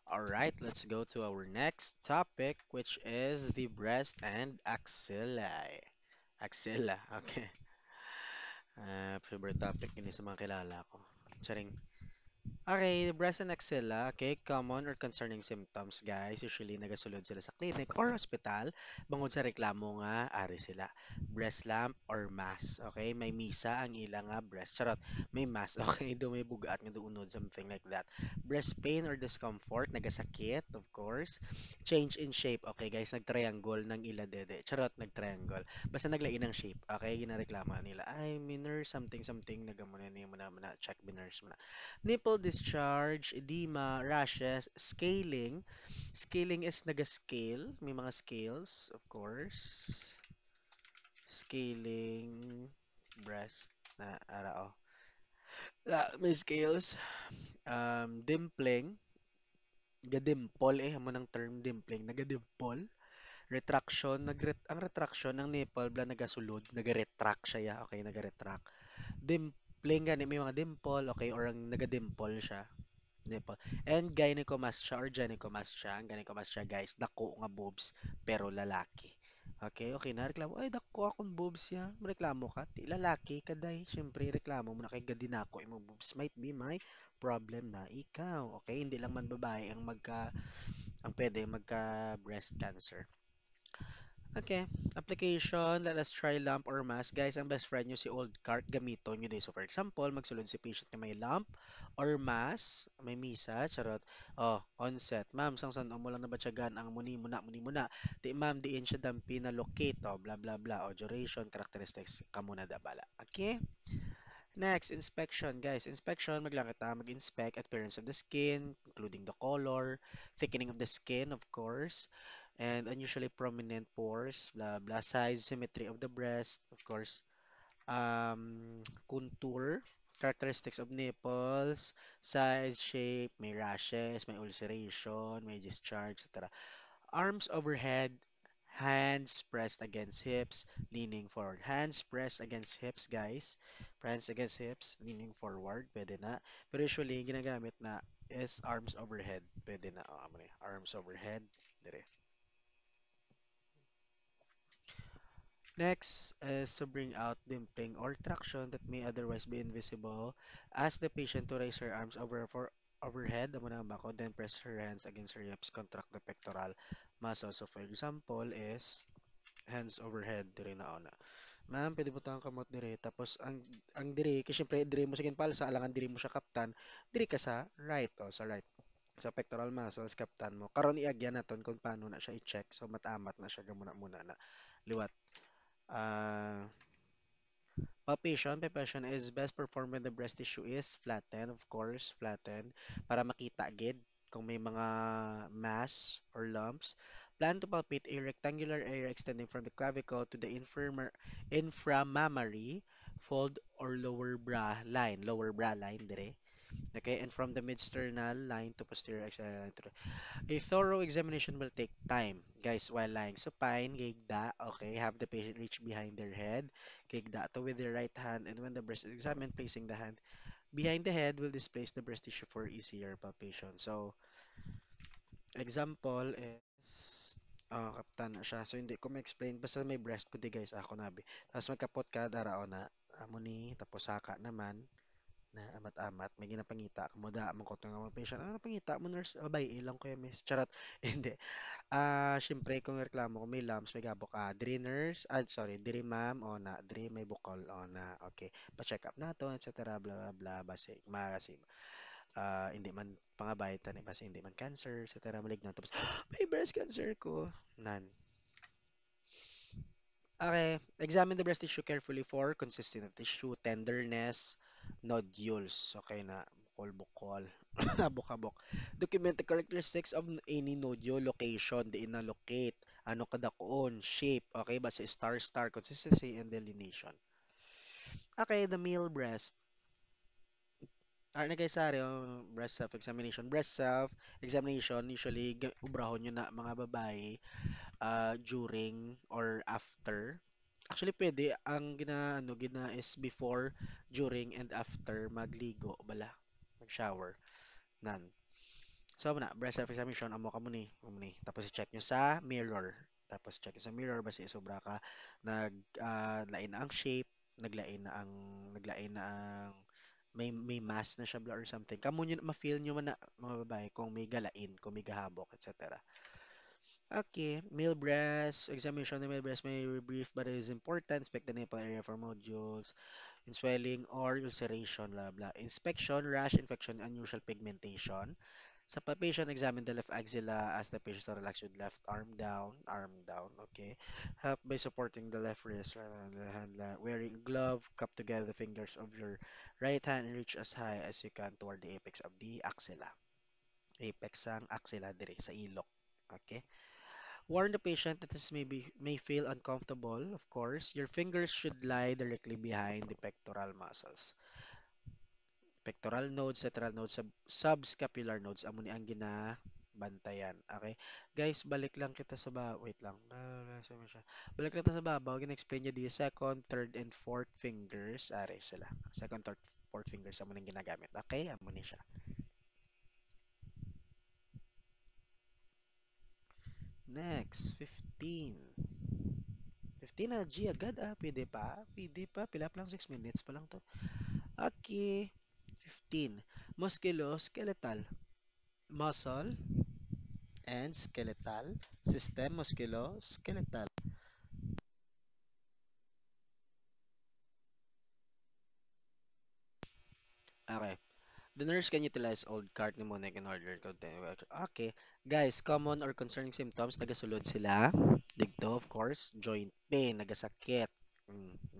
All right, let's go to our next topic, which is the breast and axilla. Axilla, okay. Favorite topic ini sa mga kilala ko. Charing. Okay, breast and axilla, okay, common or concerning symptoms, guys. Usually, nagasulod sila sa clinic or hospital bangod sa reklamo nga ari sila. Breast lump or mass, okay? May misa ang ilang nga breast. Charot, may mass, okay? Do may bugat nga doon, something like that. Breast pain or discomfort, nagasakit, of course. Change in shape, okay, guys, nag-triangle ng ila dede. Charot, nag-triangle. Basta naglain ng shape, okay? Ginareklamo nila. Ay, minor, something, something, nagamuna niya mo na, check biners mo na. Nipple discharge, edema, rashes, scaling. Scaling is naga-scale. May mga scales, of course. Scaling, breast, na ara, oh. May scales. Dimpling. Gadimple eh, amo ng term dimpling. Nagadimple. Retraction, ang retraction ng nipple bla nagasulod, nagaretract siya, ya. Okay, nagaretract. Dimpling gani may mga dimple, okay, or ang nagadimple siya. Nipple. And gynecomastia or gynecomastia. Ang gynecomastia, guys, dako nga boobs, pero lalaki. Okay, okay na. Reklamo, ay, dako akong boobs ya. Reklamo ka. Ti lalaki ka, day. Siyempre, reklamo mo na kay gadinako imong boobs. Might be my problem na ikaw. Okay, hindi lang man babae ang pwede magka breast cancer. Okay, application, let us try lump or mass. Guys, ang best friend nyo si old cart, gamiton nyo din. So, for example, magsulod si patient na may lump or mass, may misa, charot. Oh, onset. Ma'am, sang san mo lang nabatyagan ang muni muna. Di ma'am, diin siya dampi na locate, oh, blah, blah, blah. O, duration, characteristics, kamuna da bala. Okay? Next, inspection. Guys, inspection, maglakad tayo mag-inspect appearance of the skin, including the color, thickening of the skin, of course, and unusually prominent pores, blah, blah, size, symmetry of the breast, of course, contour, characteristics of nipples, size, shape, may rashes, may ulceration, may discharge, etc. Arms overhead, hands pressed against hips, leaning forward. Hands pressed against hips, guys. Hands against hips, leaning forward. Pwede na. Pero usually, ginagamit na is arms overhead. Pwede na. Oh, amo na yun. Arms overhead. Dire. Next is to bring out dimpling or traction that may otherwise be invisible. Ask the patient to raise her arms overhead, amo na ang bako, then press her hands against her hips, contract the pectoral muscle. So for example is hands overhead dire na ona. Ma'am, pwede mo tang kamot dire. Tapos ang dire, kasi syempre dire mo sa palsa, alangan dire mo siya kaptan. Dire ka sa right, oh, sa right. Sa pectoral muscles, kaptan mo. Karon iagyan naton kung paano na siya i-check. So matamat na siya gamuna muna na liwat. Ah, palpation is best performed when the breast tissue is flattened, of course, flattened, para makita agad kung may mga mass or lumps. Plan to palpate a rectangular area extending from the clavicle to the inframammary fold or lower bra line, dire. Okay, and from the midsternal line to posterior external line. A thorough examination will take time. Guys, while lying supine, gigda, okay, have the patient reach behind their head, gigda to with their right hand, and when the breast is examined, placing the hand behind the head will displace the breast tissue for easier palpation. So, example is, kaptan na siya. So, hindi ko ma-explain. Basta may breast po di guys, ako nabi. Tapos magkapot ka, darao na, amo ni, tapos saka naman, na amat-amat may ginapangita mo da mo ko nga mga patient ano pangita mo nurse abay ilang ko miss charot hindi syempre kung reklamo ko may lumps may gabok diri nurse sorry diri ma'am o na diri may bukol o na okay pa-check up nato etc bla bla bla base kasi hindi man pangabay tani base hindi man cancer etc maligno tapos may breast cancer ko nan okay, examine the breast tissue carefully for consistent tissue, tenderness, nodules. Okay na, bukol-bukol, abok-abok. Document the characteristics of any nodule, location, di na-locate, ano kadakoon, shape, okay, basta star-star, consistency, and delineation. Okay, the male breast. Na guys, sorry, breast self-examination. Breast self-examination, usually, ubrahon nyo na mga babae during or after. Actually, pwede. Ang gina is before, during, and after magligo, bala. Mag-shower. Nan. So, na, breast self-examination, amo ni. Tapos i-check nyo sa mirror. Tapos check nyo sa mirror, basta sobra ka, lain na ang shape, naglain na ang, may mass na siya bla or something. Kamo nyo, ma-feel nyo man na, mga babae, kung may galain, kung may gahabok, etc. Okay, male breast, examination of the male breast may be brief but it is important. Inspect the nipple area for nodules, in swelling or ulceration, blah blah. Inspection, rash, infection, unusual pigmentation. Sa patient, examine the left axilla as the patient to relax with left arm down, okay? Help by supporting the left wrist rather than the hand. Wearing glove, cup together the fingers of your right hand and reach as high as you can toward the apex of the axilla. Apex ang axilla dire sa ilok. Okay? Warn the patient that may feel uncomfortable, of course. Your fingers should lie directly behind the pectoral muscles. Pectoral nodes, lateral nodes, subscapular nodes, amo ni ang ginabantayan. Okay? Guys, balik lang kita sa wait lang. Balik lang kita sa babaw. Gina-explain niya di second, third, and fourth fingers. Are sila. Second, third, fourth fingers amo nang ginagamit. Okay? Amo ni siya. Next, 15. 15 na, G agad ah. Pwede pa. Pwede pa. Pila pa lang 6 minutes pa lang to. Okay. 15. Musculoskeletal. Muscle and skeletal system. Musculoskeletal. Okay. The nurse can utilize old cart mnemonic in order to continue. Okay. Guys, common or concerning symptoms, nagasulod sila. Digto, of course. Joint pain, nagasakit.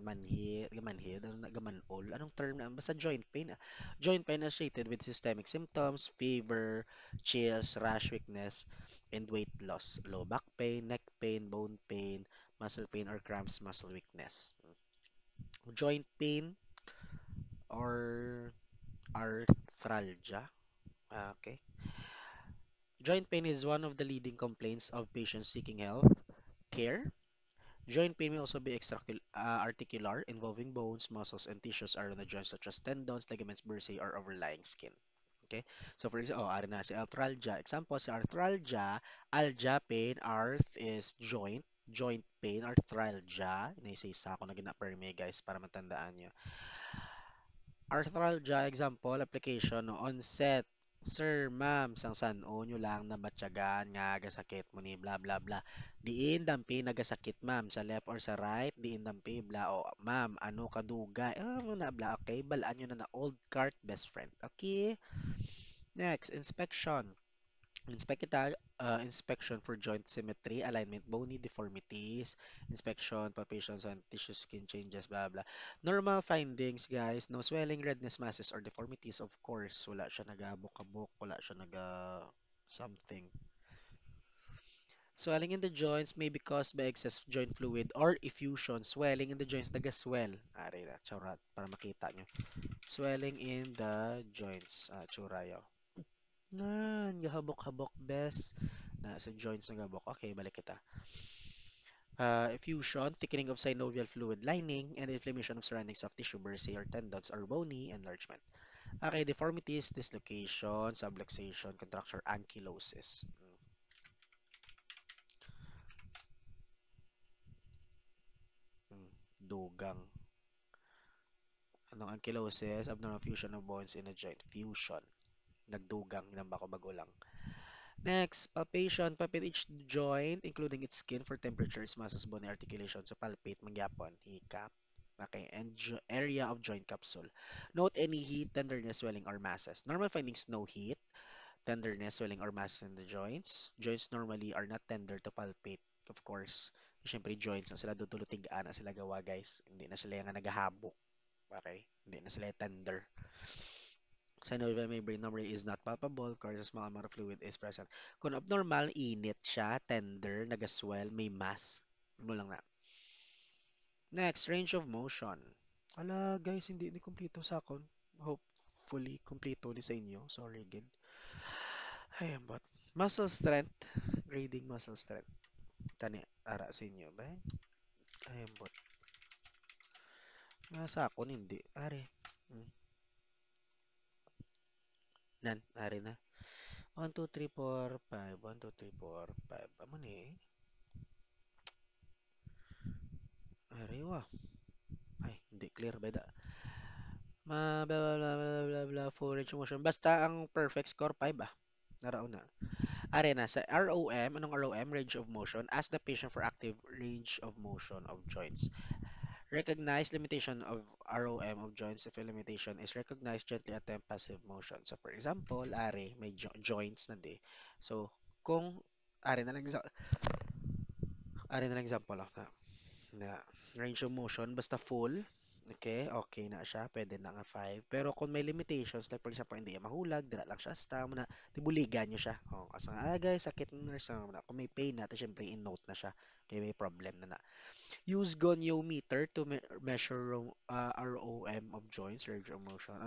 Manhid, ano nagamanol? Anong term na? Basta joint pain. Joint pain associated with systemic symptoms, fever, chills, rash, weakness, and weight loss. Low back pain, neck pain, bone pain, muscle pain, or cramps, muscle weakness. Joint pain or arthralgia. Okay. Joint pain is one of the leading complaints of patients seeking health care. Joint pain may also be articular, involving bones, muscles, and tissues around the joints such as tendons, ligaments, bursae, or overlying skin. Okay? So for example, ari na si arthralgia. Example, si arthralgia, algia pain, arth is joint pain, arthralgia. Inaisa ako na gina-perme guys para matandaan nyo. Arthralgia, example, application, no, onset. Sir, ma'am, sang san-o nyo lang na batyagan nga gasakit mo ni bla bla bla. Diin dampi nagasakit ma'am sa left or sa right, diin dampi bla o ma'am, ano kaduga. Mo na bla, okay, balaan nyo na old cart best friend. Okay. Next, inspection. Inspection for joint symmetry, alignment, bony deformities, inspection, palpations on tissue, skin changes, blah, blah. Normal findings, guys. No swelling, redness, masses, or deformities, of course. Wala siya naga-bukabok, wala siya something. Swelling in the joints may be caused by excess joint fluid or effusion. Swelling in the joints, naga-swell. Ari na, charat, para makita nyo. Swelling in the joints. Tsura yaw. Gahabok-habok best. Na sa joints ng gabok. Okay, balik kita. Effusion, thickening of synovial fluid lining, and inflammation of surrounding soft tissue, bursae or tendons, or bony enlargement. Okay, deformities, dislocation, subluxation, contracture, ankylosis. Dugang. Anong ankylosis? Abnormal fusion of bones in a joint. Fusion. Nagdugang, ilang bako bago lang. Next, palpation. Palpate each joint, including its skin for temperatures, muscles, bone, articulation. So, palpate, magyapon, hikap. Okay, and area of joint capsule. Note any heat, tenderness, swelling, or masses. Normal findings, no heat, tenderness, swelling, or masses in the joints. Joints normally are not tender to palpate, of course. Siyempre, joints na sila dudulutig na sila gawa, guys. Hindi na sila yung nagahabok. Okay? Hindi na sila tender. Synovial membrane normally is not palpable because a small amount of fluid is present. Kung abnormal, init siya, tender, nagaswell, may mass. Mo lang na. Next, range of motion. Ala, guys, hindi ni kompleto sa akon. Hopefully, kompleto ni sa inyo. Sorry again. Ay, but muscle strength, grading muscle strength. Tani, ara sa inyo ba? Ay, but sa akon hindi. Ari. Hmm. Nan, ari na. 1, 2, 3, 4, 5. 1, 2, 3, 4, 5. Amo ni. Ariwa. Ay, hindi clear ba da? Blah, blah, blah, blah, blah, blah, full range of motion. Basta ang perfect score 5 ah. Naraon na. Arena sa ROM, anong ROM? Range of motion. Ask the patient for active range of motion of joints. Recognize limitation of ROM of joints. If a limitation is recognized, gently attempt passive motion. So for example, may joints na di. So kung ari na lang example of na range of motion basta full, okay, okay na siya, pwede na nga 5. Pero kung may limitations, like for example, hindi niya mahulag, dira lang siya stamina, tibuligan niyo siya. Oh, kasi nga, guys, sakit ng nurse na. Kung may pain na, syempre in-note na siya. Kaya may problem na. Use goniometer to measure ROM of joints, range of motion.